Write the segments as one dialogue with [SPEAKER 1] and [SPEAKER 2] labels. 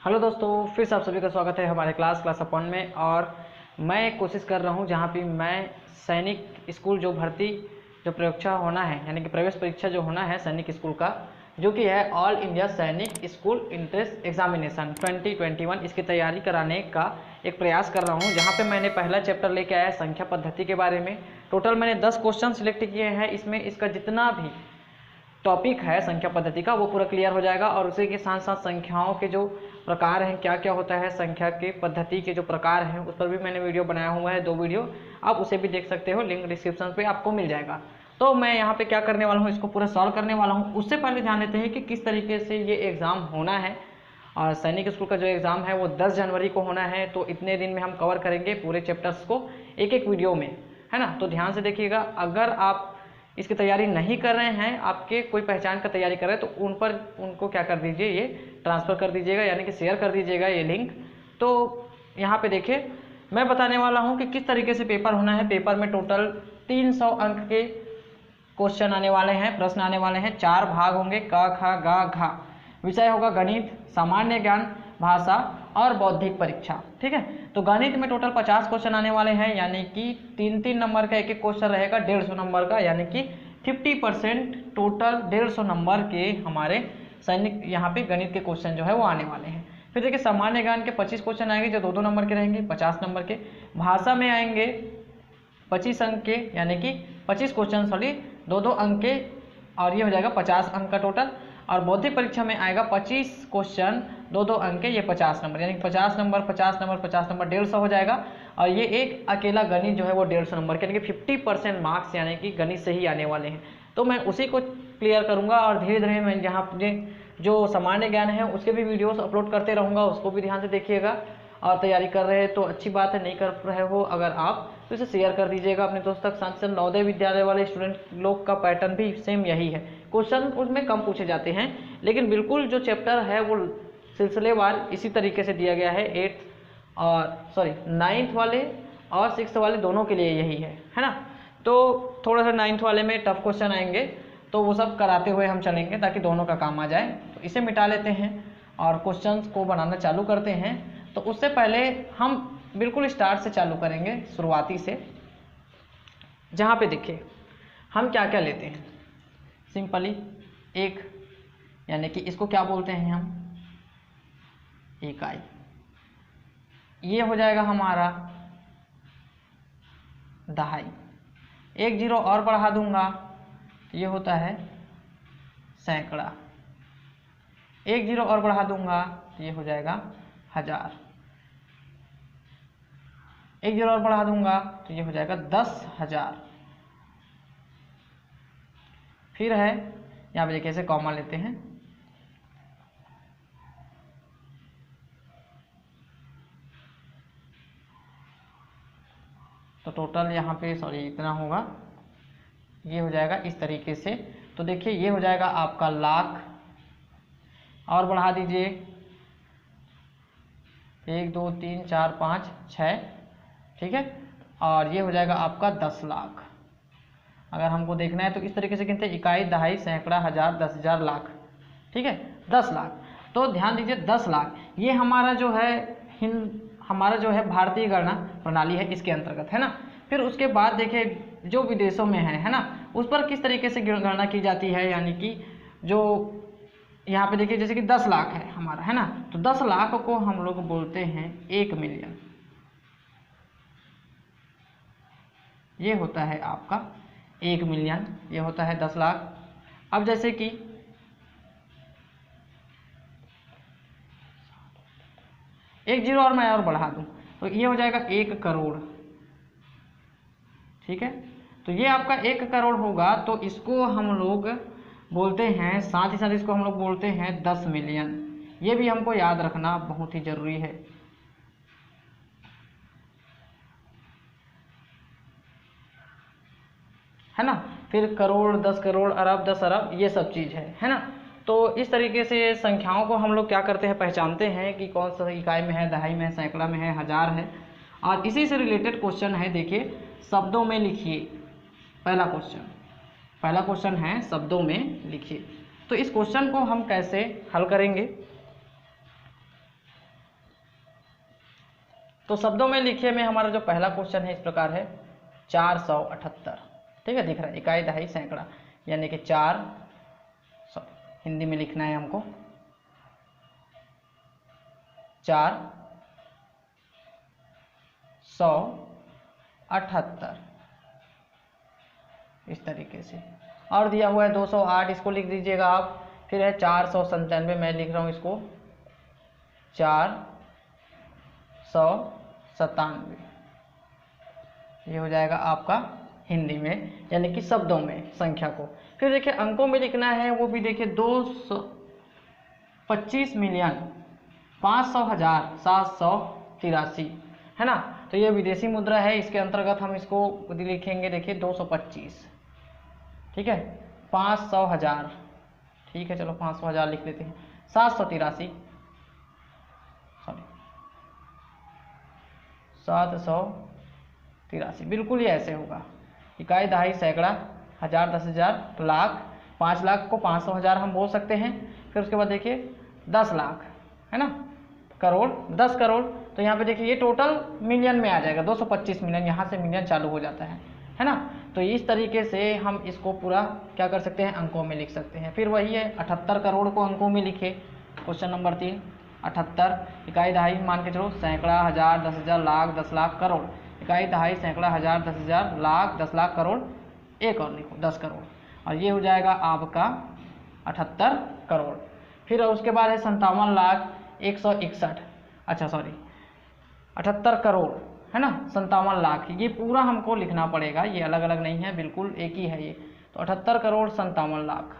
[SPEAKER 1] Hello दोस्तों, फिर से आप सभी का स्वागत है हमारे क्लास अपन में। और मैं कोशिश कर रहा हूं जहां पे मैं सैनिक स्कूल जो भर्ती जो परीक्षा होना है, यानी कि प्रवेश परीक्षा जो होना है सैनिक स्कूल का, जो कि है ऑल इंडिया सैनिक स्कूल इंट्रेंस एग्जामिनेशन 2021, इसकी तैयारी कराने का एक प्रयास कर रहा हूं। जहां पे मैंने पहला चैप्टर लेके आया संख्या पद्धति के बारे में। टोटल मैंने 10 क्वेश्चन सिलेक्ट किए हैं। इसमें इसका जितना भी टॉपिक है संख्या पद्धति का वो पूरा क्लियर हो जाएगा। और उसी के साथ साथ संख्याओं के जो प्रकार हैं, क्या क्या होता है संख्या के पद्धति के जो प्रकार हैं, उस पर भी मैंने वीडियो बनाया हुआ है, 2 वीडियो। आप उसे भी देख सकते हो, लिंक डिस्क्रिप्शन पे आपको मिल जाएगा। तो मैं यहाँ पे क्या करने वाला हूँ, इसको पूरा सॉल्व करने वाला हूँ। उससे पहले जान लेते हैं कि किस तरीके से ये एग्ज़ाम होना है। और सैनिक स्कूल का जो एग्ज़ाम है वो 10 जनवरी को होना है। तो इतने दिन में हम कवर करेंगे पूरे चैप्टर्स को एक एक वीडियो में, है ना। तो ध्यान से देखिएगा। अगर आप इसकी तैयारी नहीं कर रहे हैं, आपके कोई पहचान का तैयारी कर रहे हैं, तो उनको क्या कर दीजिए, ये ट्रांसफ़र कर दीजिएगा, यानी कि शेयर कर दीजिएगा ये लिंक। तो यहाँ पे देखिए, मैं बताने वाला हूँ कि किस तरीके से पेपर होना है। पेपर में टोटल 300 अंक के क्वेश्चन आने वाले हैं, प्रश्न आने वाले हैं। 4 भाग होंगे, क ख ग घ। विषय होगा गणित, सामान्य ज्ञान, भाषा और बौद्धिक परीक्षा। ठीक है। तो गणित में टोटल 50 क्वेश्चन आने वाले हैं, यानी कि 3-3 नंबर का एक एक क्वेश्चन रहेगा, 150 नंबर का, यानी कि 50% टोटल 150 नंबर के हमारे सैनिक यहाँ पे गणित के क्वेश्चन जो है वो आने वाले हैं। फिर देखिए, सामान्य ज्ञान के 25 क्वेश्चन आएंगे जो 2-2 नंबर के रहेंगे, 50 नंबर के। भाषा में आएंगे 25 अंक के, यानी कि 25 क्वेश्चन 2-2 अंक के, और ये हो जाएगा 50 अंक का टोटल। और बौद्धिक परीक्षा में आएगा 25 क्वेश्चन 2-2 अंक के, ये 50 नंबर, यानी कि 50 नंबर 50 नंबर 50 नंबर 150 हो जाएगा। और ये एक अकेला गणित जो है वो 150 नंबर के, यानी कि 50% मार्क्स यानी कि गणित से ही आने वाले हैं। तो मैं उसी को क्लियर करूंगा और धीरे धीरे मैं यहाँ जो सामान्य ज्ञान है उसके भी वीडियोस अपलोड करते रहूँगा, उसको भी ध्यान से देखिएगा। और तैयारी कर रहे हैं तो अच्छी बात है, नहीं कर रहे हो अगर आप तो इसे शेयर कर दीजिएगा अपने दोस्त तक। साथ ही साथ नवोदय विद्यालय वाले स्टूडेंट लोग का पैटर्न भी सेम यही है, क्वेश्चन उसमें कम पूछे जाते हैं, लेकिन बिल्कुल जो चैप्टर है वो सिलसिलेवार इसी तरीके से दिया गया है। 9th वाले और 6th वाले दोनों के लिए यही है ना। तो थोड़ा सा 9th वाले में टफ क्वेश्चन आएंगे, तो वो सब कराते हुए हम चलेंगे ताकि दोनों का काम आ जाए। तो इसे मिटा लेते हैं और क्वेश्चंस को बनाना चालू करते हैं। तो उससे पहले हम बिल्कुल स्टार्ट से चालू करेंगे, शुरुआती से, जहाँ पे देखिए हम क्या क्या लेते हैं। सिंपली एक, यानी कि इसको क्या बोलते हैं हम, इकाई। ये हो जाएगा हमारा दहाई। 1 0 और बढ़ा दूंगा तो ये होता है सैकड़ा। 1 0 और बढ़ा दूंगा तो ये हो जाएगा 1000। 1 0 और बढ़ा दूंगा तो ये हो जाएगा 10,000। फिर है यहाँ पे देखिए, ऐसे कॉमा लेते हैं, तो टोटल यहाँ पे इतना होगा, ये हो जाएगा इस तरीके से। तो देखिए ये हो जाएगा आपका लाख, और बढ़ा दीजिए 1 2 3 4 5 6, ठीक है। और ये हो जाएगा आपका 10 लाख। अगर हमको देखना है तो इस तरीके से गिनते हैं, इकाई, दहाई, सैकड़ा, 1000, 10,000, लाख, ठीक है, 10 लाख। तो ध्यान दीजिए 10 लाख ये हमारा जो है भारतीय गणना प्रणाली है, इसके अंतर्गत, है ना। फिर उसके बाद देखिए जो विदेशों में है ना, उस पर किस तरीके से गणना की जाती है, यानी कि जो यहाँ पे देखिए जैसे कि 10 लाख है हमारा, है ना। तो 10 लाख को हम लोग बोलते हैं 1 मिलियन। ये होता है आपका 1 मिलियन, ये होता है 10 लाख। अब जैसे कि 1 0 और मैं और बढ़ा दूं तो ये हो जाएगा 1 करोड़, ठीक है। तो ये आपका 1 करोड़ होगा, तो इसको हम लोग बोलते हैं, साथ ही साथ इसको हम लोग बोलते हैं 10 मिलियन। ये भी हमको याद रखना बहुत ही जरूरी है ना। फिर करोड़, 10 करोड़, अरब, 10 अरब, ये सब चीज़ है ना। तो इस तरीके से संख्याओं को हम लोग क्या करते हैं, पहचानते हैं कि कौन सा इकाई में है, दहाई में है, सैकड़ा में है, 1000 है। और इसी से रिलेटेड क्वेश्चन है, देखिए शब्दों में लिखिए। पहला क्वेश्चन है शब्दों में लिखिए। तो इस क्वेश्चन को हम कैसे हल करेंगे, तो शब्दों में लिखिए में हमारा जो पहला क्वेश्चन है इस प्रकार है 478। ठीक है, दिख रहा है इकाई दहाई सैकड़ा, यानी कि 400 हिंदी में लिखना है हमको 478 इस तरीके से। और दिया हुआ है 208, इसको लिख दीजिएगा आप। फिर है 497, मैं लिख रहा हूँ इसको 497, ये हो जाएगा आपका हिंदी में, यानी कि शब्दों में संख्या को। फिर देखिए अंकों में लिखना है, वो भी देखिए 225,500,783 है ना। तो ये विदेशी मुद्रा है, इसके अंतर्गत हम इसको लिखेंगे देखिए 225। ठीक है, 500,000, ठीक है चलो 500,000 लिख लेते हैं। 783, सॉरी 783, बिल्कुल ये ऐसे होगा। इकाई दहाई सैकड़ा, हजार, 10,000, लाख, 5 लाख को 500,000 हम बोल सकते हैं। फिर उसके बाद देखिए 10 लाख है ना, करोड़, 10 करोड़। तो यहाँ पे देखिए ये टोटल मिलियन में आ जाएगा, 225 मिलियन, यहाँ से मिलियन चालू हो जाता है ना। तो इस तरीके से हम इसको पूरा क्या कर सकते हैं, अंकों में लिख सकते हैं। फिर वही है 78 करोड़ को अंकों में लिखे, क्वेश्चन नंबर 3 78। इकाई दहाई मान के चलो सैकड़ा, हजार, 10,000, लाख, 10 लाख, करोड़। इकाई दहाई सैकड़ा, हजार, 10,000, लाख, 10 लाख, करोड़, एक और लिखो 10 करोड़, और ये हो जाएगा आपका 78 करोड़। फिर उसके बाद है 57,161, अच्छा सॉरी 78 करोड़ है ना, 57 लाख, ये पूरा हमको लिखना पड़ेगा, ये अलग अलग नहीं है, बिल्कुल एक ही है ये। तो 78 करोड़ 57 लाख,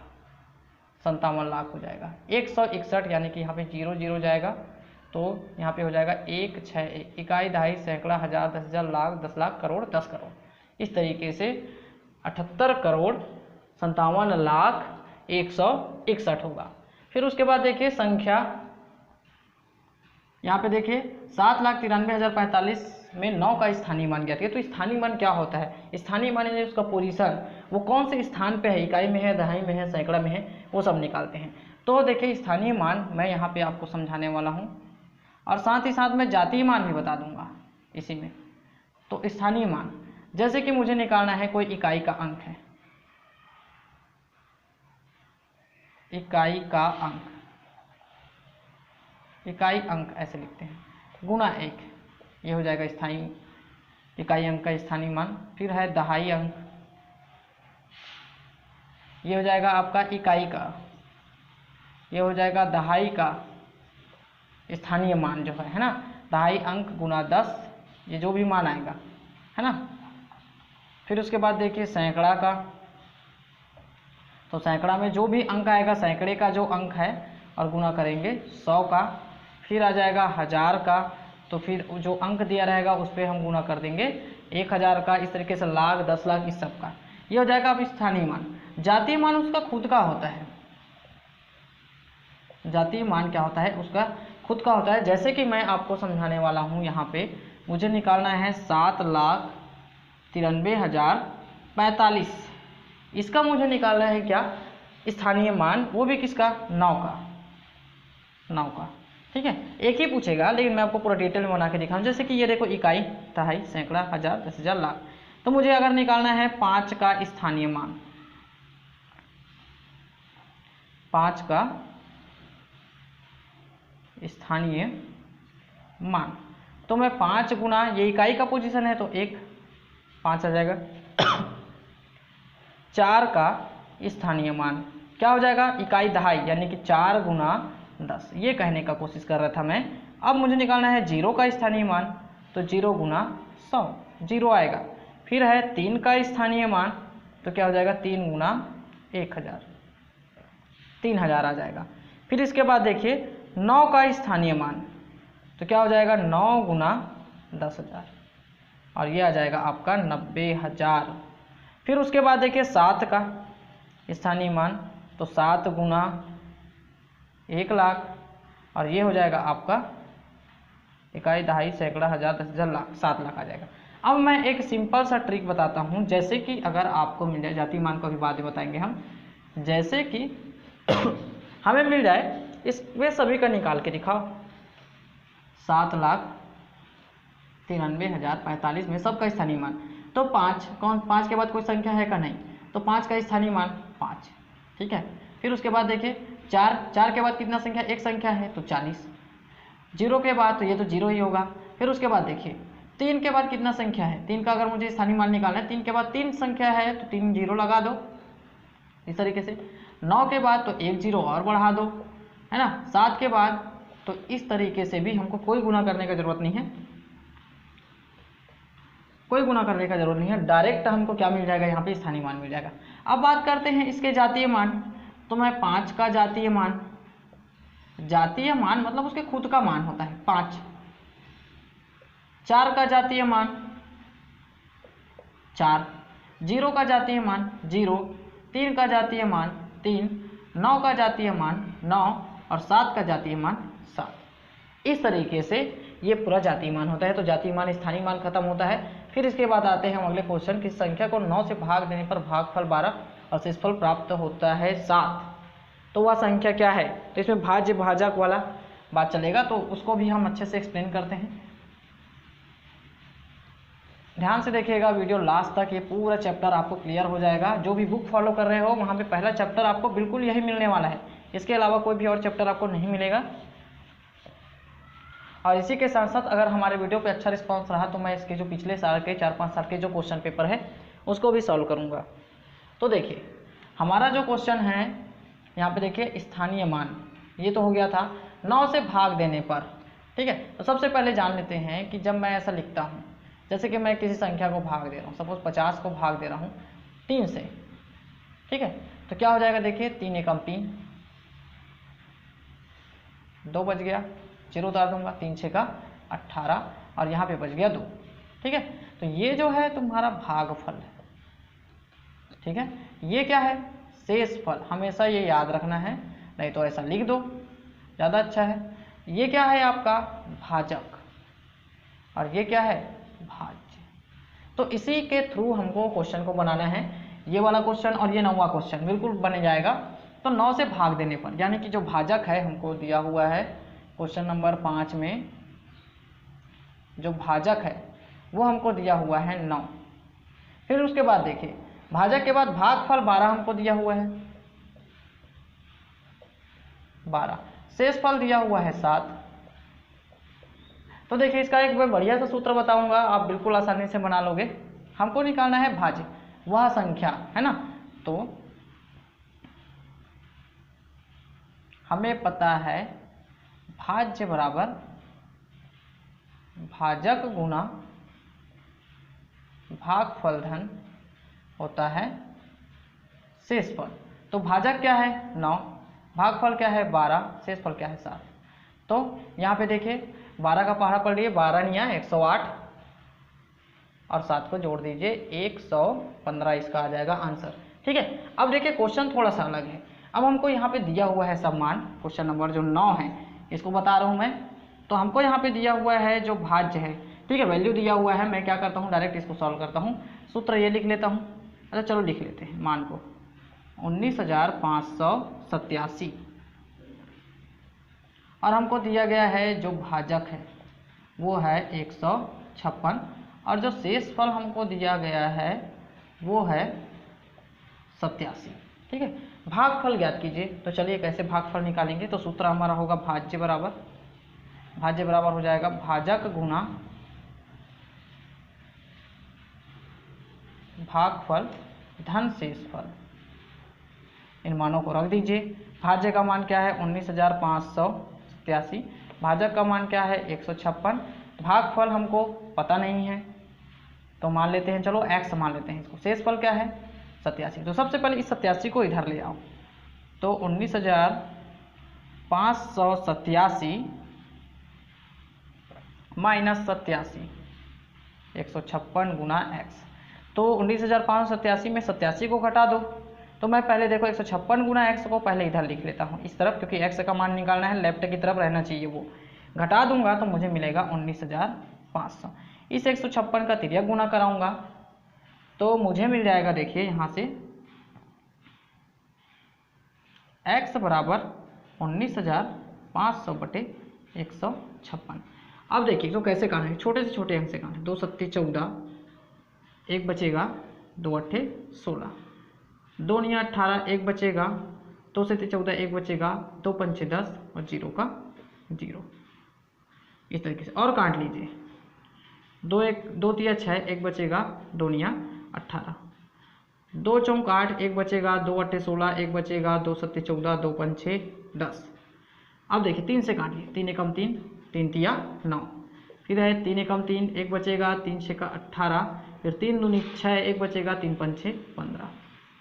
[SPEAKER 1] 57 लाख हो जाएगा। 161, यानी कि यहाँ पे 0 0 जाएगा, तो यहाँ पे हो जाएगा 161। इकाई दहाई सैकड़ा, हजार, 10,000, लाख, 10 लाख, करोड़, 10 करोड़। इस तरीके से 78 करोड़ 57 लाख 161 होगा। फिर उसके बाद देखिए संख्या, यहाँ पे देखिए 7,93,045 में 9 का स्थानीय मान ज्ञात किया। तो स्थानीय मान क्या होता है, स्थानीय मान यानी उसका पोजीशन, वो कौन से स्थान पे है, इकाई में है, दहाई में है, सैकड़ा में है, वो सब निकालते हैं। तो देखिए स्थानीय मान मैं यहाँ पे आपको समझाने वाला हूँ, और साथ ही साथ मैं जातीय मान भी बता दूंगा इसी में। तो स्थानीय मान, जैसे कि मुझे निकालना है कोई इकाई का अंक है, इकाई का अंक, इकाई अंक ऐसे लिखते हैं, गुणा 1, ये हो जाएगा स्थानीय इकाई अंक का स्थानीय मान। फिर है दहाई अंक, ये हो जाएगा आपका इकाई का, ये हो जाएगा दहाई का स्थानीय मान जो है ना, दहाई अंक गुणा 10, ये जो भी मान आएगा है ना। फिर उसके बाद देखिए सैकड़ा का, तो सैकड़ा में जो भी अंक आएगा, सैकड़े का जो अंक है, और गुणा करेंगे 100 का। फिर आ जाएगा हजार का, तो फिर जो अंक दिया रहेगा उस पर हम गुणा कर देंगे 1000 का। इस तरीके से लाख, 10 लाख, इस सब का ये हो जाएगा अब स्थानीय मान। जातीय मान उसका खुद का होता है, जातीय मान क्या होता है, उसका खुद का होता है। जैसे कि मैं आपको समझाने वाला हूँ, यहाँ पे मुझे निकालना है 7,93,045, इसका मुझे निकालना है क्या, स्थानीय मान, वो भी किसका, 9 का, 9 का। ठीक है, एक ही पूछेगा, लेकिन मैं आपको पूरा डिटेल में बना के दिखाऊँ। जैसे कि ये देखो इकाई, दहाई, सैकड़ा, हजार, 10,000, लाख। तो मुझे अगर निकालना है 5 का स्थानीय मान, 5 का स्थानीय मान, तो मैं 5 गुना, ये इकाई का पोजीशन है तो 1, 5 आ जाएगा। 4 का स्थानीय मान क्या हो जाएगा, इकाई दहाई, यानी कि 4 गुना 10, ये कहने का कोशिश कर रहा था मैं। अब मुझे निकालना है 0 का स्थानीय मान, तो 0 गुना 100, 0 आएगा। फिर है 3 का स्थानीय मान, तो क्या हो जाएगा, 3 गुना 1000, 3000 आ जाएगा। फिर इसके बाद देखिए 9 का स्थानीय मान, तो क्या हो जाएगा, 9 गुना 10,000, और ये आ जाएगा आपका 90,000। फिर उसके बाद देखिए 7 का स्थानीय मान, तो 7 गुना 1 लाख, और ये हो जाएगा आपका इकाई दहाई सैकड़ा हजार 10,000 लाख 7 लाख आ जाएगा। अब मैं एक सिंपल सा ट्रिक बताता हूँ, जैसे कि अगर आपको मिल जाए, जाति मान को भी बाद में बताएंगे हम, जैसे कि हमें मिल जाए इस वे सभी का निकाल के दिखाओ, 7 लाख 93,045 में सबका स्थानीय मान। तो 5 कौन, 5 के बाद कोई संख्या है का नहीं, तो 5 का स्थानीय मान 5। ठीक है, फिर उसके बाद देखिए 4 के बाद कितना संख्या, एक संख्या है तो 40। 0 के बाद तो ये तो 0 ही होगा। फिर उसके बाद देखिए 3 के बाद कितना संख्या है, 3 का अगर मुझे स्थानीय मान निकालना है, 3 के बाद 3 संख्या है तो 3 0 लगा दो इस तरीके से। 9 के बाद तो 1 0 और बढ़ा दो, है ना। 7 के बाद तो इस तरीके से भी हमको कोई गुना करने की जरूरत नहीं है, कोई गुना करने का जरूरत नहीं है, डायरेक्ट हमको क्या मिल जाएगा, यहाँ पे स्थानीय मान मिल जाएगा। अब बात करते हैं इसके जातीय मान। तो मैं 5 का जातीय मान मतलब उसके खुद का मान होता है 5। 4 का जातीय मान 4, 0 का जातीय मान 0, 3 का जातीय मान 3, 9 का जातीय मान 9 और 7 का जातीय मान 7। इस तरीके से ये पूरा जातीय मान होता है। तो जातीय मान, स्थानीय मान खत्म होता है। फिर इसके बाद आते हैं हम अगले क्वेश्चन की, संख्या को 9 से भाग देने पर भागफल 12 और शेषफल प्राप्त होता है 7। तो वह संख्या क्या है, तो इसमें भाज्य भाजक वाला बात चलेगा, तो उसको भी हम अच्छे से एक्सप्लेन करते हैं। ध्यान से देखिएगा वीडियो लास्ट तक, ये पूरा चैप्टर आपको क्लियर हो जाएगा। जो भी बुक फॉलो कर रहे हो वहाँ पे पहला चैप्टर आपको बिल्कुल यही मिलने वाला है, इसके अलावा कोई भी और चैप्टर आपको नहीं मिलेगा। और इसी के साथ साथ अगर हमारे वीडियो पे अच्छा रिस्पांस रहा तो मैं इसके जो पिछले साल के 4-5 साल के जो क्वेश्चन पेपर है उसको भी सॉल्व करूँगा। तो देखिए हमारा जो क्वेश्चन है यहाँ पे देखिए स्थानीय मान, ये तो हो गया था 9 से भाग देने पर। ठीक है, तो सबसे पहले जान लेते हैं कि जब मैं ऐसा लिखता हूँ, जैसे कि मैं किसी संख्या को भाग दे रहा हूँ, सपोज 50 को भाग दे रहा हूँ 3 से। ठीक है, तो क्या हो जाएगा, देखिए 3 एकम 3, 2 बच गया, 0 उतार दूंगा, 3 6 का 18 और यहाँ पे बच गया 2। ठीक है, तो ये जो है तुम्हारा भागफल है। ठीक है, ये क्या है, शेषफल। हमेशा ये याद रखना है, नहीं तो ऐसा लिख दो ज़्यादा अच्छा है। ये क्या है आपका भाजक और ये क्या है भाज्य। तो इसी के थ्रू हमको क्वेश्चन को बनाना है, ये वाला क्वेश्चन और ये 9वां क्वेश्चन बिल्कुल बन जाएगा। तो 9 से भाग देने पर, यानी कि जो भाजक है हमको दिया हुआ है क्वेश्चन नंबर 5 में, जो भाजक है वो हमको दिया हुआ है 9। फिर उसके बाद देखिए भाजक के बाद भागफल 12 हमको दिया हुआ है 12, शेषफल दिया हुआ है 7। तो देखिए इसका एक बढ़िया सा सूत्र बताऊंगा, आप बिल्कुल आसानी से बना लोगे। हमको निकालना है भाज्य, वह संख्या है ना। तो हमें पता है भाज्य बराबर भाजक गुना भागफल धन होता है शेषफल। तो भाजक क्या है 9, भागफल क्या है 12, शेषफल क्या है 7। तो यहाँ पे देखिए 12 का पहाड़ा पढ़ लिए, 12 निया 108 और 7 को जोड़ दीजिए 115, इसका आ जाएगा आंसर। ठीक है, अब देखिए क्वेश्चन थोड़ा सा अलग है। अब हमको यहाँ पे दिया हुआ है सब मान, क्वेश्चन नंबर जो 9 है इसको बता रहा हूँ मैं। तो हमको यहाँ पे दिया हुआ है जो भाज्य है, ठीक है, वैल्यू दिया हुआ है। मैं क्या करता हूँ, डायरेक्ट इसको सॉल्व करता हूँ। सूत्र ये लिख लेता हूँ। अच्छा चलो लिख लेते हैं मान को, 19,587 और हमको दिया गया है जो भाजक है वो है 156 और जो शेषफल हमको दिया गया है वो है 87। ठीक है, भागफल ज्ञात कीजिए। तो चलिए कैसे भागफल निकालेंगे। तो सूत्र हमारा होगा भाज्य बराबर हो जाएगा भाजक गुना भागफल धन शेषफल। इन मानों को रख दीजिए। भाज्य का मान क्या है 19,587, भाजक का मान क्या है 156, भागफल हमको पता नहीं है तो मान लेते हैं, चलो x मान लेते हैं इसको। शेषफल क्या है 87। तो सबसे पहले इस 87 को इधर ले आओ। तो 19,587 माइनस 87, 156 गुना x। तो 19,587 में 87 को घटा दो। तो मैं पहले देखो 156 गुना x को पहले इधर लिख लेता हूँ इस तरफ, क्योंकि x का मान निकालना है, लेफ्ट की तरफ रहना चाहिए। वो घटा दूंगा तो मुझे मिलेगा 19,500। इस 156 का तिर्यक गुना कराऊंगा तो मुझे मिल जाएगा, देखिए यहाँ से x बराबर 19,500 बटे 156। अब देखिए तो कैसे काटना है, छोटे से छोटे अंक से काटना है। 2 सत्ते 14, 1 बचेगा, 2 अट्ठे 16, 2 निया 18, 1 बचेगा, 2 सत्ते 14, 1 बचेगा, 2 पंचे 10 और 0 का 0। इस तरीके से और काट लीजिए। 2 तिया 6, 1 बचेगा, 2 निया 18, 2 चौक 8, 1 बचेगा, 2 अट्ठे 16, 1 बचेगा, 2 सत्ते 14, 2 पंचे 10। अब देखिए 3 से काटिए, 3 एकम 3, 3 तिया 9, फिर है 3 एकम 3, 1 बचेगा, 3 छक्का 18, फिर 3 दूनी 6, 1 बचेगा, 3 पंचे 15।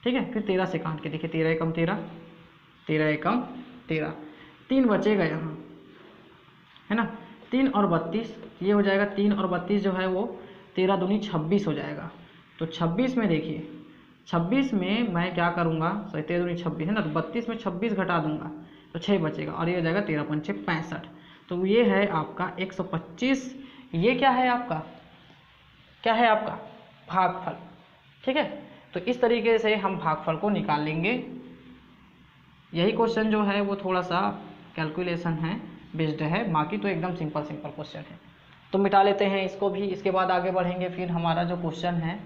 [SPEAKER 1] ठीक है, फिर 13 से काट के देखिए, 13 एकम 13, 13 एकम 13, 3 बचेगा यहाँ, है ना। 3 और 32 ये हो जाएगा, 3 और 32 जो है वो 13 दूनी 26 हो जाएगा। तो 26 में देखिए, 26 में मैं क्या करूँगा, सॉरी 13 दूनी 26 है ना, तो 32 में 26 घटा दूंगा तो 6 बचेगा और ये हो जाएगा 13 पंचे 65। तो ये है आपका 125। ये क्या है आपका, क्या है आपका भागफल। ठीक है, तो इस तरीके से हम भागफल को निकाल लेंगे। यही क्वेश्चन जो है वो थोड़ा सा कैलकुलेशन है बेस्ड है, बाकी तो एकदम सिंपल क्वेश्चन है। तो मिटा लेते हैं इसको भी, इसके बाद आगे बढ़ेंगे। फिर हमारा जो क्वेश्चन है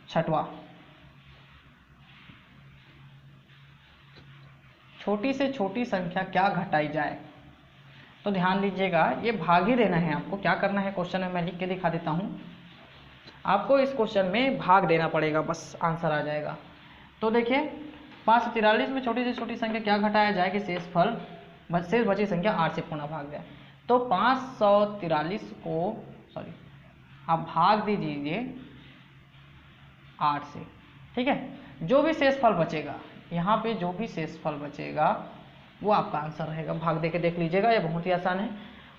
[SPEAKER 1] 6वां, छोटी से छोटी संख्या क्या घटाई जाए। तो ध्यान दीजिएगा, ये भाग ही देना है आपको। क्या करना है क्वेश्चन में मैं लिख के दिखा देता हूँ आपको। इस क्वेश्चन में भाग देना पड़ेगा, बस आंसर आ जाएगा। तो देखिए 543 में छोटी से छोटी संख्या क्या घटाया जाए कि शेष बची संख्या 8 से पूर्ण भाग जाए। तो 543 को आप भाग दीजिए 8 से। ठीक है, जो भी शेषफल बचेगा यहाँ पे, जो भी शेषफल बचेगा वो आपका आंसर रहेगा। भाग दे के देख लीजिएगा, ये बहुत ही आसान है।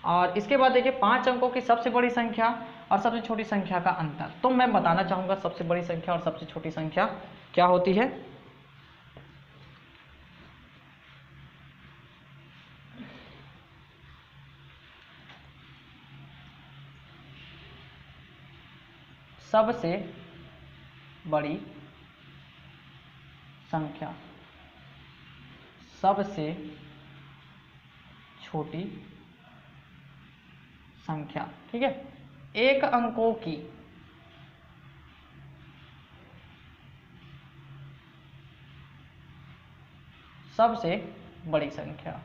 [SPEAKER 1] और इसके बाद देखिए 5 अंकों की सबसे बड़ी संख्या और सबसे छोटी संख्या का अंतर। तो मैं बताना चाहूँगा सबसे बड़ी संख्या और सबसे छोटी संख्या क्या होती है। सबसे बड़ी संख्या, सबसे छोटी संख्या। ठीक है, 1 अंकों की सबसे बड़ी संख्या,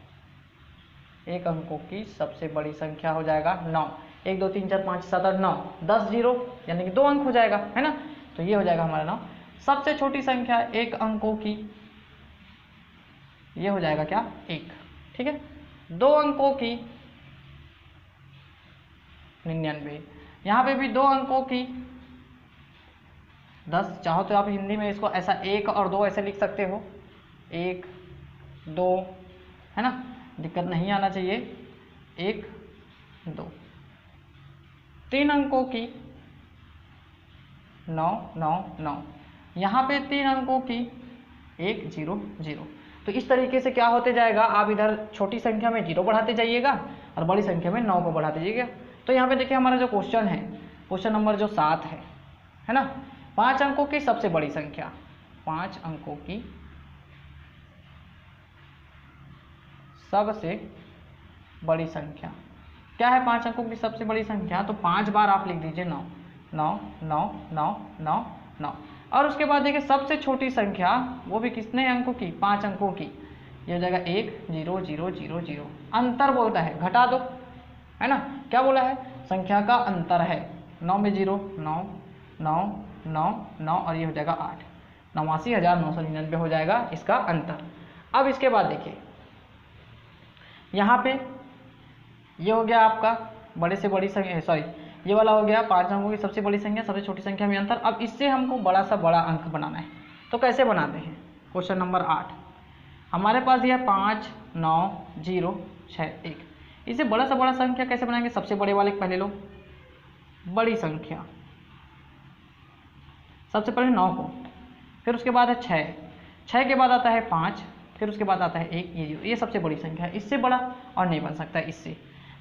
[SPEAKER 1] 1 अंकों की सबसे बड़ी संख्या हो जाएगा 9। 1 2 3 4 5 7 8 9, 10 0 यानी कि 2 अंक हो जाएगा, है ना। तो ये हो जाएगा हमारा 9। सबसे छोटी संख्या 1 अंकों की, ये हो जाएगा क्या 1। ठीक है, 2 अंकों की 99, यहाँ पे भी 2 अंकों की 10। चाहो तो आप हिंदी में इसको ऐसा 1 और 2 ऐसे लिख सकते हो, 1 2, है ना, दिक्कत नहीं आना चाहिए। 1 2, 3 अंकों की 9 9 9, यहाँ पे 3 अंकों की 1 0 0। तो इस तरीके से क्या होते जाएगा, आप इधर छोटी संख्या में 0 बढ़ाते जाइएगा और बड़ी संख्या में 9 को बढ़ाते जाइएगा। तो यहाँ पे देखिए हमारा जो क्वेश्चन है, क्वेश्चन नंबर जो 7 है ना, 5 अंकों की सबसे बड़ी संख्या, 5 अंकों की सबसे बड़ी संख्या क्या है। 5 अंकों की सबसे बड़ी संख्या, तो 5 बार आप लिख दीजिए 9 9 9 9 9 9। और उसके बाद देखिए सबसे छोटी संख्या, वो भी कितने अंकों की, 5 अंकों की, ये हो जाएगा 1 0 0 0 0। अंतर बोलता है, घटा दो, है ना। क्या बोला है, संख्या का अंतर है। 9 में 0 9 9 9 9 और ये हो जाएगा 8, 89,999 हो जाएगा इसका अंतर। अब इसके बाद देखिए यहाँ पे ये हो गया आपका बड़े से बड़ी संख्या, सॉरी ये वाला हो गया 5 अंकों की सबसे बड़ी संख्या, सबसे छोटी संख्या में अंतर। अब इससे हमको बड़ा सा बड़ा अंक बनाना है, तो कैसे बनाते हैं। क्वेश्चन नंबर 8 हमारे पास यह 5 9 0 6 1। इसे बड़ा सा बड़ा संख्या कैसे बनाएंगे, सबसे बड़े वाले पहले लो, बड़ी संख्या सबसे पहले 9 को, फिर उसके बाद है 6 के बाद आता है 5, फिर उसके बाद आता है 1, ये 0। ये सबसे बड़ी संख्या है, इससे बड़ा और नहीं बन सकता इससे।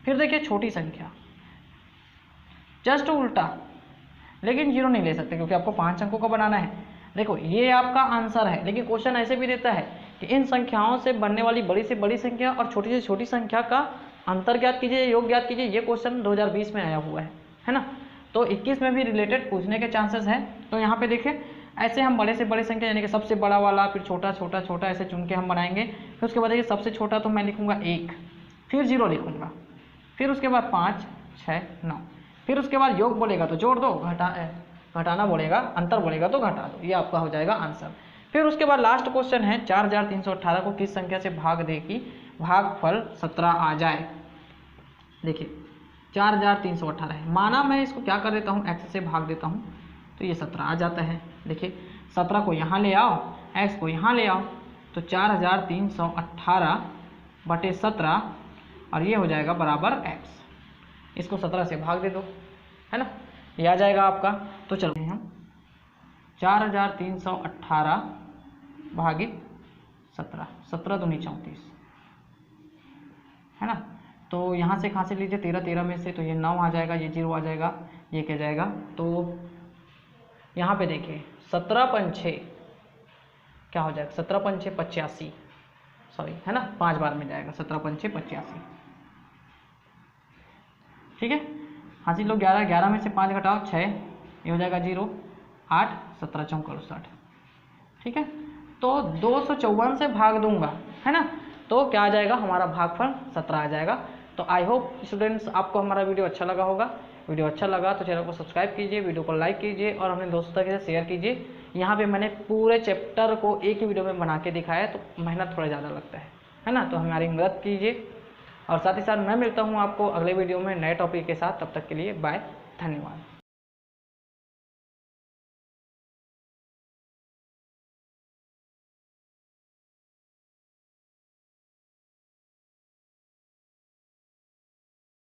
[SPEAKER 1] फिर देखिए छोटी संख्या जस्ट उल्टा, लेकिन 0 नहीं ले सकते क्योंकि आपको 5 अंकों का बनाना है। देखो ये आपका आंसर है, लेकिन क्वेश्चन ऐसे भी देता है कि इन संख्याओं से बनने वाली बड़ी से बड़ी संख्या और छोटी से छोटी संख्या का अंतर ज्ञात कीजिए, योग ज्ञात कीजिए, ये क्वेश्चन 2020 में आया हुआ है ना। तो 21 में भी रिलेटेड पूछने के चांसेस हैं। तो यहाँ पे देखिए ऐसे हम बड़े से बड़ी संख्या यानी कि सबसे बड़ा वाला, फिर छोटा छोटा छोटा ऐसे चुन के हम बनाएंगे। फिर उसके बाद देखिए सबसे छोटा तो मैं लिखूंगा 1, फिर 0 लिखूंगा, फिर उसके बाद 5, 6, 9, फिर उसके बाद योग बोलेगा तो जोड़ दो, घटाना बोलेगा, अंतर बोलेगा तो घटा दो, ये आपका हो जाएगा आंसर। फिर उसके बाद लास्ट क्वेश्चन है 4318 को किस संख्या से भाग दे कि भागफल 17 आ जाए। देखिए 4318 है, माना मैं इसको क्या कर देता हूँ, x से भाग देता हूँ तो ये 17 आ जाता है। देखिए 17 को यहाँ ले आओ, x को यहाँ ले आओ, तो 4318 बटे 17 और ये हो जाएगा बराबर x। इसको 17 से भाग दे दो, है ना, ये आ जाएगा आपका। तो चलो हम 4318 भागित 17, 17 दूनी 34, है ना। तो यहाँ से कहाँ से लीजिए, 13 13 में से, तो ये 9 आ जाएगा, ये 0 आ जाएगा, ये क्या जाएगा। तो यहाँ पे देखिए 17 पंछे क्या हो जाएगा, 17 पंछे 85, सॉरी है ना, 5 बार में जाएगा, 17 पंछे 85। ठीक है, हासिल लो 11, 11 में से 5 घटाओ 6, ये हो जाएगा 0, 8, 17 चौका 60। ठीक है, तो 254 से भाग दूंगा, है ना, तो क्या आ जाएगा, हमारा भागफल 17 आ जाएगा। तो आई होप स्टूडेंट्स आपको हमारा वीडियो अच्छा लगा होगा। वीडियो अच्छा लगा तो चैनल को सब्सक्राइब कीजिए, वीडियो को लाइक कीजिए और अपने दोस्तों के साथ शेयर कीजिए। यहाँ पे मैंने पूरे चैप्टर को एक ही वीडियो में बना के दिखाया है, तो मेहनत थोड़ा ज़्यादा लगता है ना, तो हमारी मदद कीजिए। और साथ ही साथ मैं मिलता हूँ आपको अगले वीडियो में नए टॉपिक के साथ, तब तक के लिए बाय, धन्यवाद।